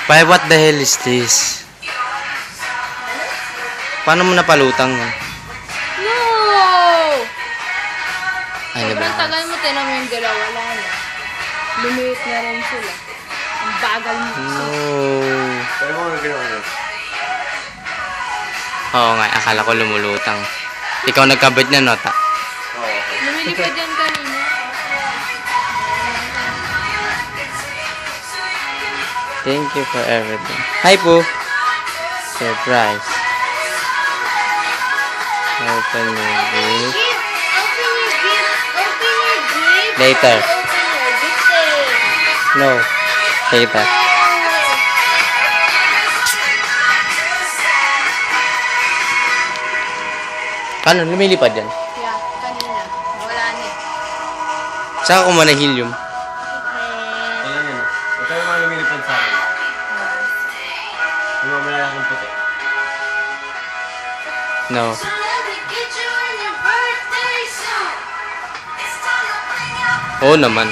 Pai, what the hell is this? Paano mo napalutang yan? No! Ay, Sobrang nabra. tagal mo, tinan mo yung dalawa, wala na. Lumiit na rin sila. Ang bagal mo. No. Kaya mo na ginawa niya. Oo nga, akala ko lumulutang. Ikaw nagkabit na nota. Oo. Lumili pa dyan kanina. Thank you for everything. Hi, Po. Surprise. Open your gift. Later. No. Later. Paano? Lumilipad yan? Yeah, kanina. Wala na eh. Saka kung mana helium. Wala niya na. Ito yung mga lumilipad sa akin. Yung mga malalaking puti. No. Oo naman.